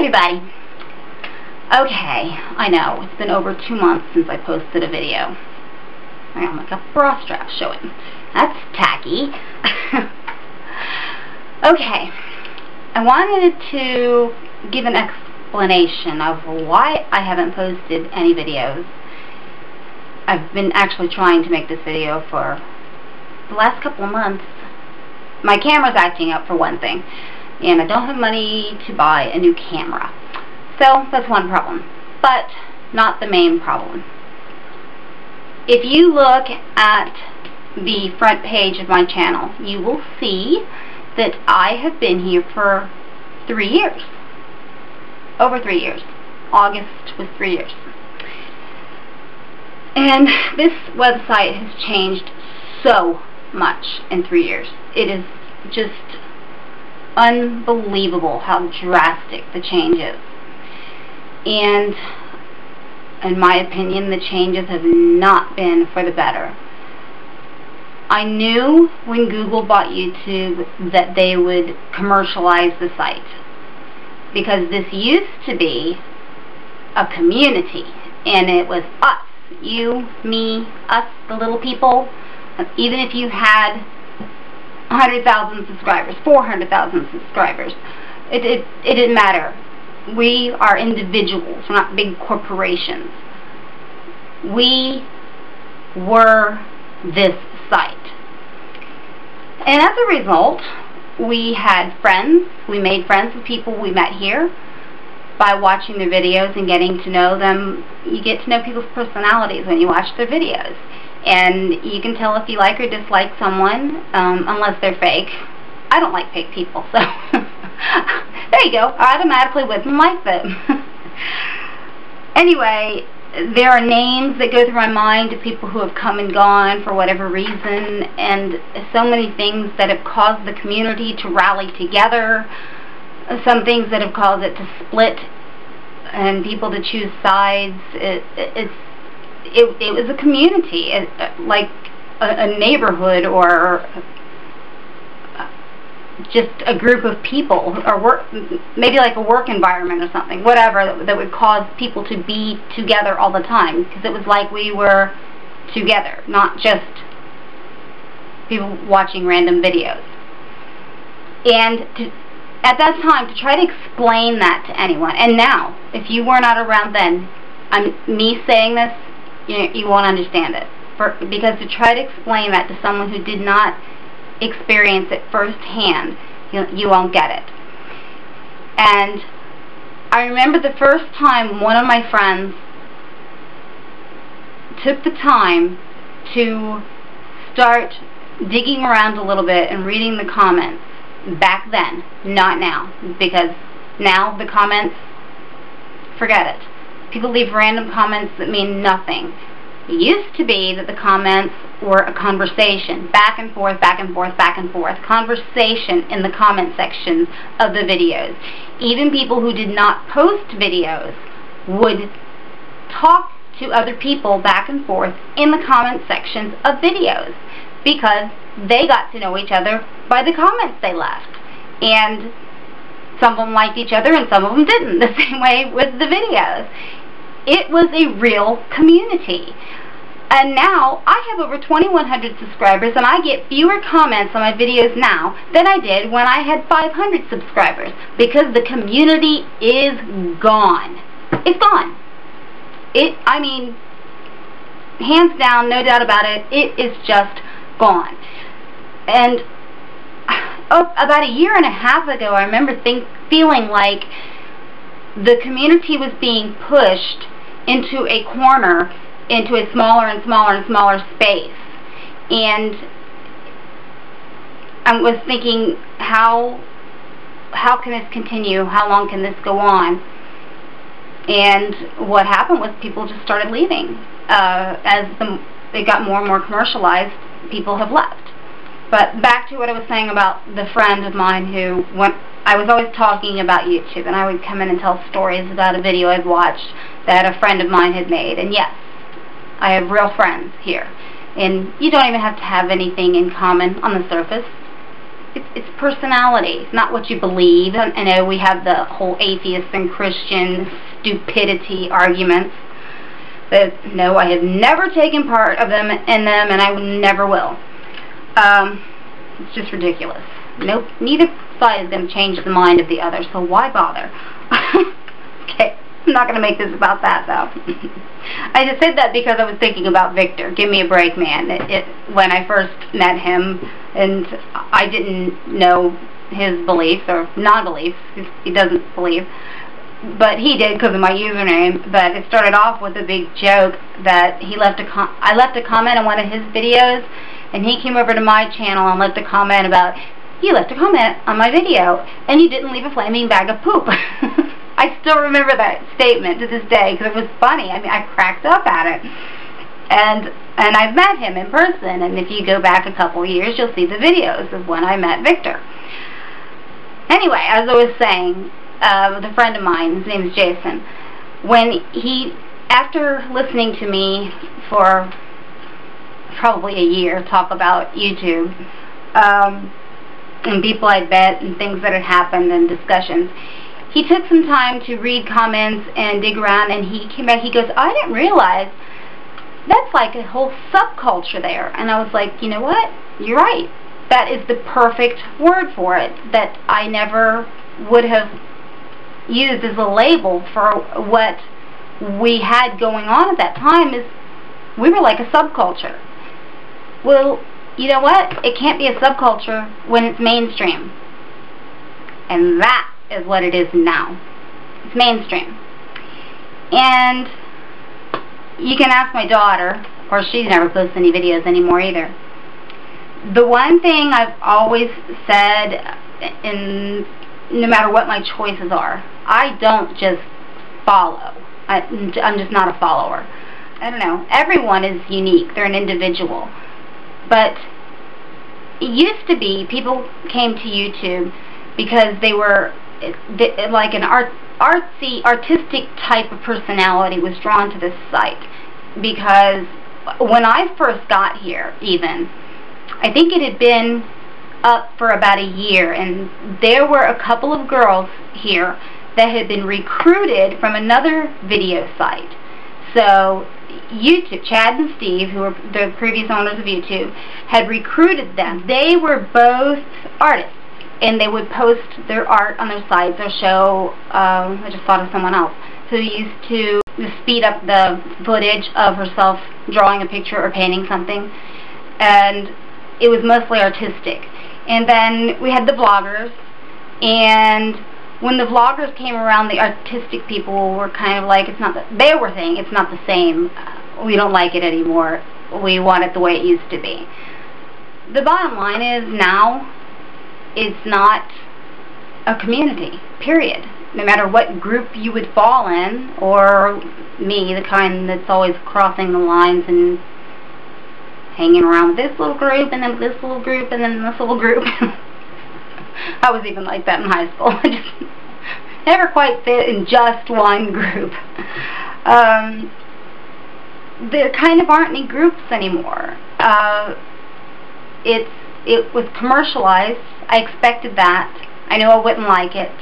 everybody. Okay, I know, it's been over 2 months since I posted a video. I got like a bra strap showing. That's tacky. Okay, I wanted to give an explanation of why I haven't posted any videos. I've been actually trying to make this video for the last couple of months. My camera's acting up for one thing, and I don't have money to buy a new camera. So that's one problem, but not the main problem. If you look at the front page of my channel, you will see that I have been here for 3 years. Over 3 years. August was 3 years. And this website has changed so much in 3 years. It is just unbelievable how drastic the change is. And in my opinion, the changes have not been for the better. I knew when Google bought YouTube that they would commercialize the site, because this used to be a community, and it was us, you, me, us, the little people. Even if you had 100,000 subscribers, 400,000 subscribers, it didn't matter. We are individuals, we're not big corporations. We were this site. And as a result, we had friends. We made friends with people we met here by watching their videos and getting to know them. You get to know people's personalities when you watch their videos. And you can tell if you like or dislike someone, unless they're fake. I don't like fake people, so there you go. I automatically wouldn't like them. Anyway, there are names that go through my mind of people who have come and gone for whatever reason, and so many things that have caused the community to rally together, some things that have caused it to split and people to choose sides. It was a community, like a neighborhood, or just a group of people, or maybe like a work environment or something, whatever, that would cause people to be together all the time, because it was like we were together, not just people watching random videos. And at that time, to try to explain that to anyone, and now, if you were not around then, me saying this, you won't understand it. Because to try to explain that to someone who did not experience it firsthand, you won't get it. And I remember the first time one of my friends took the time to start digging around a little bit and reading the comments. Back then, not now, because now the comments, forget it. People leave random comments that mean nothing. It used to be that the comments were a conversation, back and forth, back and forth, back and forth, conversation in the comment sections of the videos. Even people who did not post videos would talk to other people back and forth in the comment sections of videos, because they got to know each other by the comments they left. And some of them liked each other and some of them didn't, the same way with the videos. It was a real community. And now, I have over 2,100 subscribers, and I get fewer comments on my videos now than I did when I had 500 subscribers, because the community is gone. It's gone. I mean, hands down, no doubt about it, it is just gone. And about a year and a half ago, I remember feeling like the community was being pushed into a corner, into a smaller and smaller and smaller space. And I was thinking, how can this continue? How long can this go on? And what happened was people just started leaving. As it got more and more commercialized, people have left. But back to what I was saying about the friend of mine who I was always talking about YouTube, and I would come in and tell stories about a video I'd watched that a friend of mine had made. And yes, I have real friends here. And you don't even have to have anything in common on the surface. it's personality. It's not what you believe. I know we have the whole atheist and Christian stupidity arguments. But no, I have never taken part of them and I never will. It's just ridiculous. Nope, neither side is going to change the mind of the other, so why bother? Okay, I'm not going to make this about that, though. I just said that because I was thinking about Victor. Give me a break, man. When I first met him, and I didn't know his beliefs, or non-beliefs, he doesn't believe, but he did because of my username. But it started off with a big joke that I left a comment on one of his videos, and he came over to my channel and left a comment about, you left a comment on my video, and you didn't leave a flaming bag of poop. I still remember that statement to this day because it was funny. I mean, I cracked up at it. And I've met him in person, and if you go back a couple years, you'll see the videos of when I met Victor. Anyway, as I was saying, with a friend of mine, his name is Jason, after listening to me for probably a year talk about YouTube, and people I'd met and things that had happened and discussions, he took some time to read comments and dig around, and he came back, he goes, I didn't realize that's like a whole subculture there. And I was like, you know what? You're right. That is the perfect word for it, that I never would have used as a label for what we had going on at that time. Is we were like a subculture. Well, you know what? It can't be a subculture when it's mainstream. And that is what it is now. It's mainstream. And you can ask my daughter. Of course, she's never posted any videos anymore either. The one thing I've always said, no matter what my choices are, I don't just follow. I'm just not a follower. I don't know. Everyone is unique. They're an individual. But it used to be people came to YouTube because they were like an artsy, artistic type of personality was drawn to this site. Because when I first got here, even, I think it had been up for about a year, and there were a couple of girls here that had been recruited from another video site. So YouTube, Chad and Steve, who were the previous owners of YouTube, had recruited them. They were both artists, and they would post their art on their sites or show, I just thought of someone else, who used to speed up the footage of herself drawing a picture or painting something, and it was mostly artistic. And then we had the vloggers, and when the vloggers came around, the artistic people were kind of like, they were saying it's not the same, we don't like it anymore, we want it the way it used to be. The bottom line is now it's not a community, period. No matter what group you would fall in, or me, the kind that's always crossing the lines and hanging around with this little group, and then this little group, and then this little group. I was even like that in high school. I just never quite fit in just one group. There kind of aren't any groups anymore. It was commercialized. I expected that. I knew I wouldn't like it.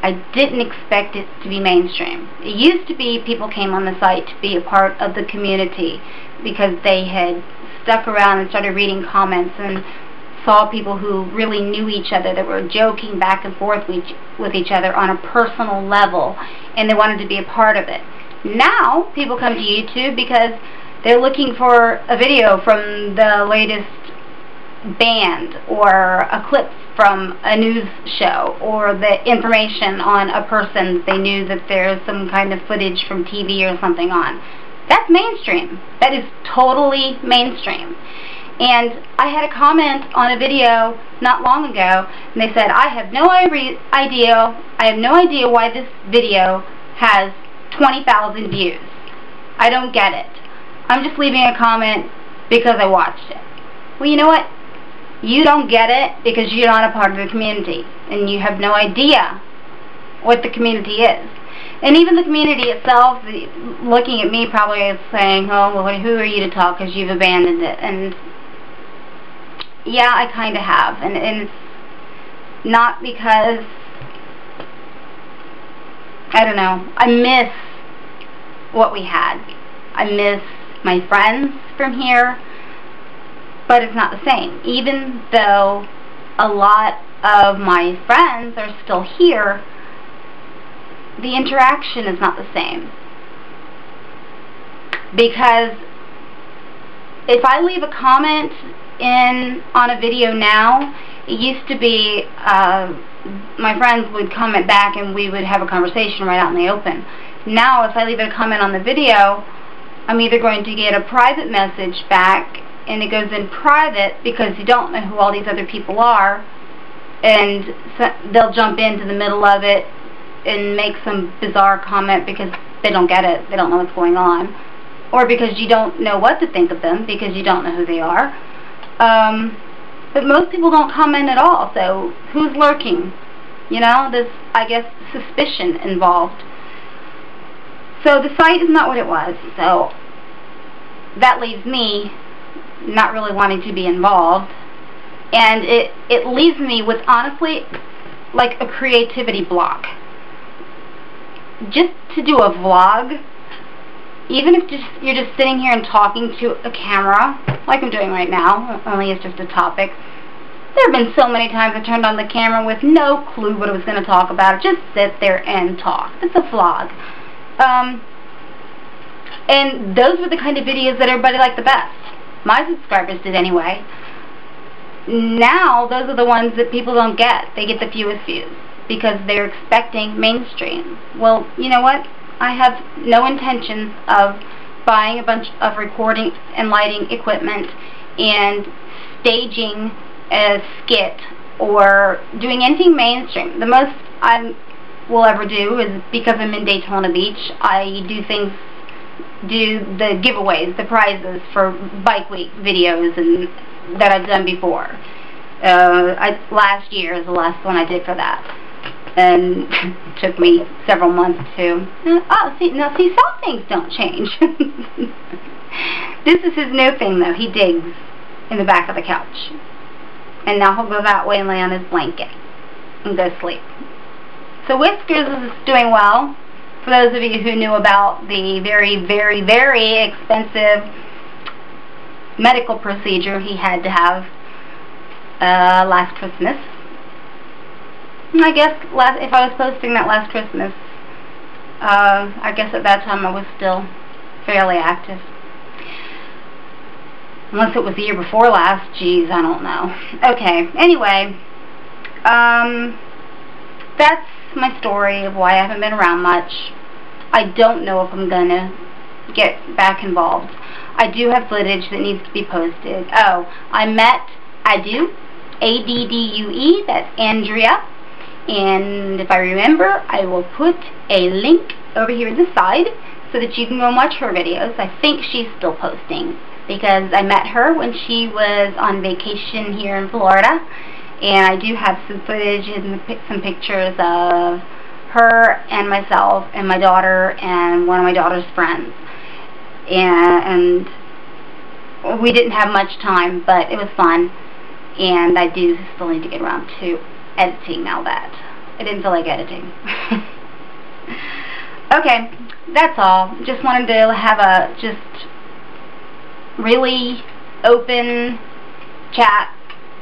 I didn't expect it to be mainstream. It used to be people came on the site to be a part of the community because they had stuck around and started reading comments and saw people who really knew each other, that were joking back and forth with each other on a personal level, and they wanted to be a part of it. Now, people come to YouTube because they're looking for a video from the latest band, or a clip from a news show, or the information on a person they knew that there's some kind of footage from TV or something on. That's mainstream. That is totally mainstream. And I had a comment on a video not long ago, and they said, I have no idea why this video has 20,000 views. I don't get it. I'm just leaving a comment because I watched it. Well, you know what? You don't get it because you're not a part of the community, and you have no idea what the community is. And even the community itself, looking at me, probably is saying, oh, well, who are you to talk because you've abandoned it? And yeah, I kind of have, and it's not because, I don't know, I miss what we had. I miss my friends from here, but it's not the same. Even though a lot of my friends are still here, the interaction is not the same. Because if I leave a comment on a video now, it used to be my friends would comment back and we would have a conversation right out in the open. Now if I leave a comment on the video, I'm either going to get a private message back, and it goes in private because you don't know who all these other people are, and so they'll jump into the middle of it and make some bizarre comment because they don't get it, they don't know what's going on, or because you don't know what to think of them because you don't know who they are. But most people don't comment at all, so who's lurking? You know, there's, I guess, suspicion involved. So the site is not what it was, so that leaves me not really wanting to be involved, and it leaves me with, honestly, like a creativity block. Just to do a vlog, even if you're just sitting here and talking to a camera, like I'm doing right now, only it's just a topic. There have been so many times I turned on the camera with no clue what I was going to talk about. Just sit there and talk. It's a vlog. And those were the kind of videos that everybody liked the best. My subscribers did anyway. Now, those are the ones that people don't get. They get the fewest views because they're expecting mainstream. Well, you know what? I have no intentions of buying a bunch of recording and lighting equipment and staging a skit or doing anything mainstream. The most I will ever do is, because I'm in Daytona Beach, I do the giveaways, the prizes for Bike Week videos and that I've done before. Last year is the last one I did for that, and it took me several months to. See, some things don't change. This is his new thing, though. He digs in the back of the couch, and now he'll go that way and lay on his blanket and go sleep. So Whiskers is doing well. For those of you who knew about the very, very, very expensive medical procedure he had to have last Christmas. I guess if I was posting that last Christmas, I guess at that time I was still fairly active. Unless it was the year before last. Geez, I don't know. Okay, anyway, that's my story of why I haven't been around much. I don't know if I'm going to get back involved. I do have footage that needs to be posted. Oh, I met Adu, A-D-D-U-E, that's Andrea, and if I remember, I will put a link over here to the side so that you can go and watch her videos. I think she's still posting because I met her when she was on vacation here in Florida, and I do have some footage and some pictures of her and myself and my daughter and one of my daughter's friends. And we didn't have much time, but it was fun, and I do still need to get around to editing now that I didn't feel like editing. Okay, that's all. Just wanted to have a just really open chat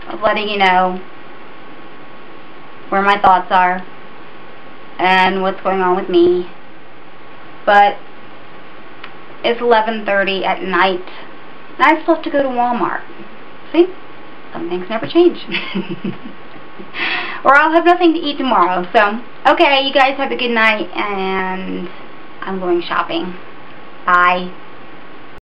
of letting you know where my thoughts are and what's going on with me. But it's 11:30 at night, and I still have to go to Walmart. See? Some things never change. Or I'll have nothing to eat tomorrow. So, okay, you guys have a good night, and I'm going shopping. Bye.